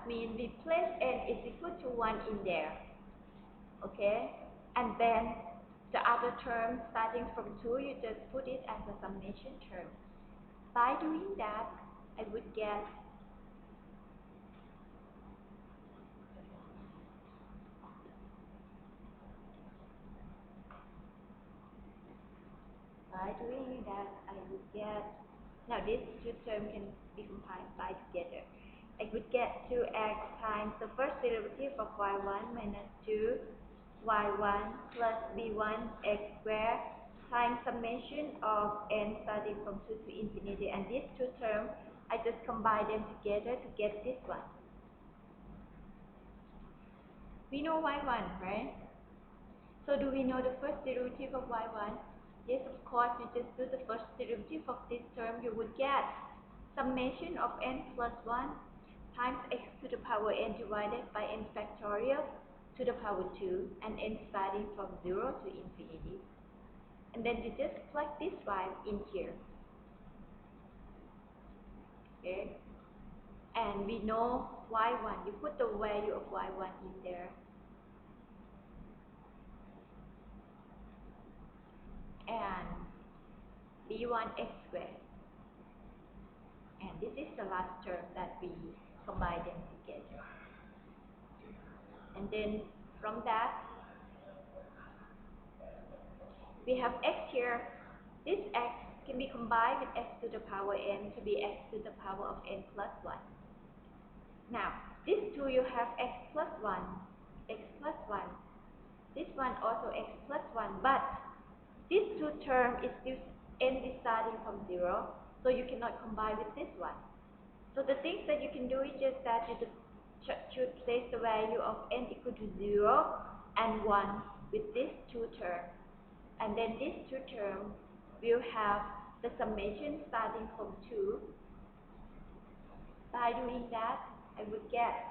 means we place n is equal to 1 in there. Okay? And then the other term starting from 2, you just put it as a summation term. By doing that, I would get now these two terms can be combined by together. I would get 2x times the first derivative of y1 minus 2y1 plus b1 x squared times summation of n starting from 2 to infinity. And these two terms, I just combine them together to get this one. We know y1, right? So do we know the first derivative of y1? Yes, of course, you just do the first derivative of this term. You would get summation of n plus 1 times x to the power n divided by n factorial to the power 2, and n starting from 0 to infinity. And then you just plug this y in here. Okay? And we know y1. You put the value of y1 in there. And b1 x squared. And this is the last term that we combine them together. And then from that, we have x here. This x can be combined with x to the power n to be x to the power of n plus 1. Now, this 2 you have x plus 1, x plus 1. This one also x plus 1, but this two term is still n is starting from 0, so you cannot combine with this one. So the things that you can do is just that you should place the value of n equal to 0 and 1 with these two terms. And then these two terms will have the summation starting from 2. By doing that, I would get,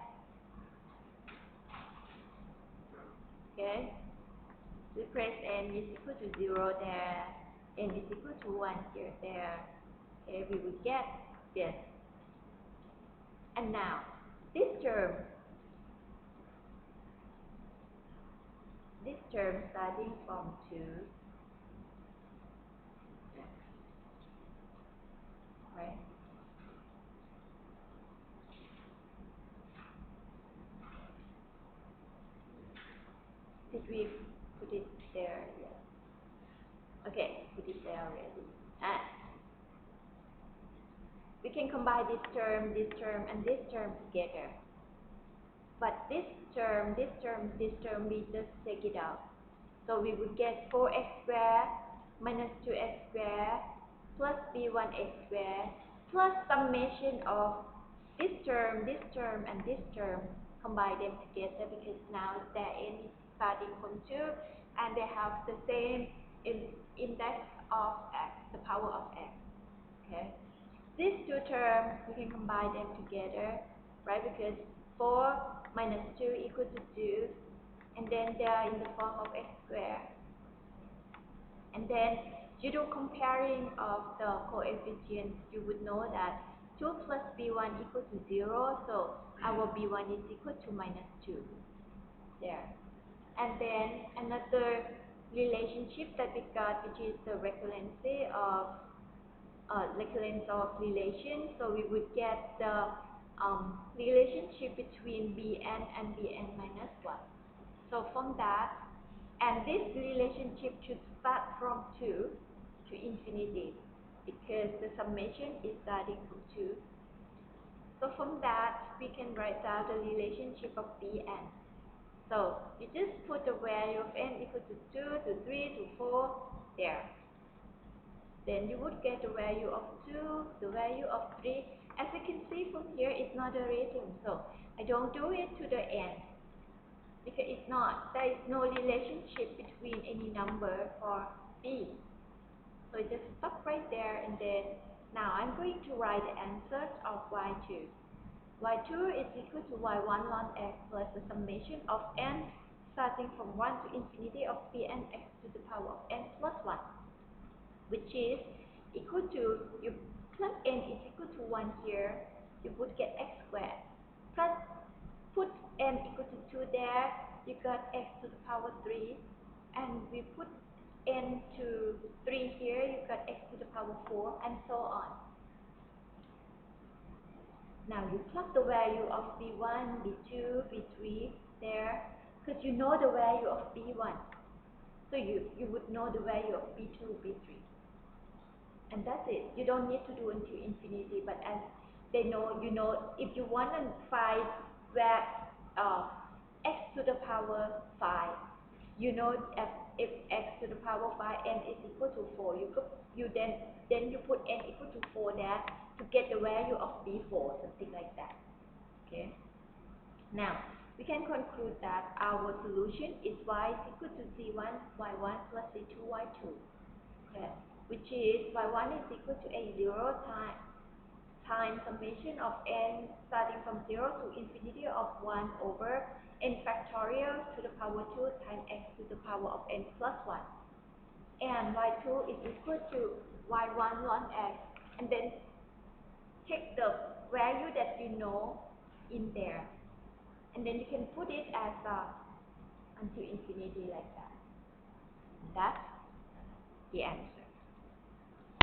okay, we place n is equal to 0 there, n is equal to 1 here, there. Okay, we would get this. And now, this term starting from 2, right? Did we put it there? Yes. Okay, put it there already. And we can combine this term, and this term together. But this term, we just take it out. So we would get 4x squared minus 2x squared plus b1x squared plus summation of this term, and this term. Combine them together because now their n is starting from 2 and they have the same index of x, the power of x. Okay. These two terms, we can combine them together, right? Because 4 minus 2 equal to 2, and then they are in the form of x squared. And then you do comparing of the coefficients, you would know that 2 plus b1 equal to 0, so our b1 is equal to minus 2. There. And then another relationship that we got, which is the recurrency of relation. So we would get the relationship between bn and bn minus 1. So from that, and this relationship should start from 2 to infinity because the summation is starting from 2. So from that, we can write down the relationship of bn. So you just put the value of n equal to 2 to 3 to 4 there. Then you would get the value of 2, the value of 3. As you can see from here, it's not a radian, so I don't do it to the end because it's not. There is no relationship between any number for b. So just stop right there, and then now I'm going to write the answers of y2. y2 is equal to y1 ln x plus the summation of n starting from 1 to infinity of bn x to the power of n plus 1. Which is equal to, you plug n is equal to 1 here, you would get x squared plus you got x to the power 3, and we put n to 3 here, you got x to the power 4, and so on. Now you plug the value of b1, b2, b3 there, because you know the value of b1. So you would know the value of b2, b3. And that's it. You don't need to do until infinity, but as they know, you know, if you want to find where x to the power 5, you know if x to the power 5 n is equal to 4, then you put n equal to 4 there to get the value of b4, something like that. Okay. Now we can conclude that our solution is y is equal to c1 y1 plus c2 y2. Okay. Which is y1 is equal to a0 times summation of n starting from 0 to infinity of 1 over n factorial to the power 2 times x to the power of n plus 1. And y2 is equal to y1 ln x, and then take the value that you know in there, and then you can put it as until infinity like that. And that's the answer.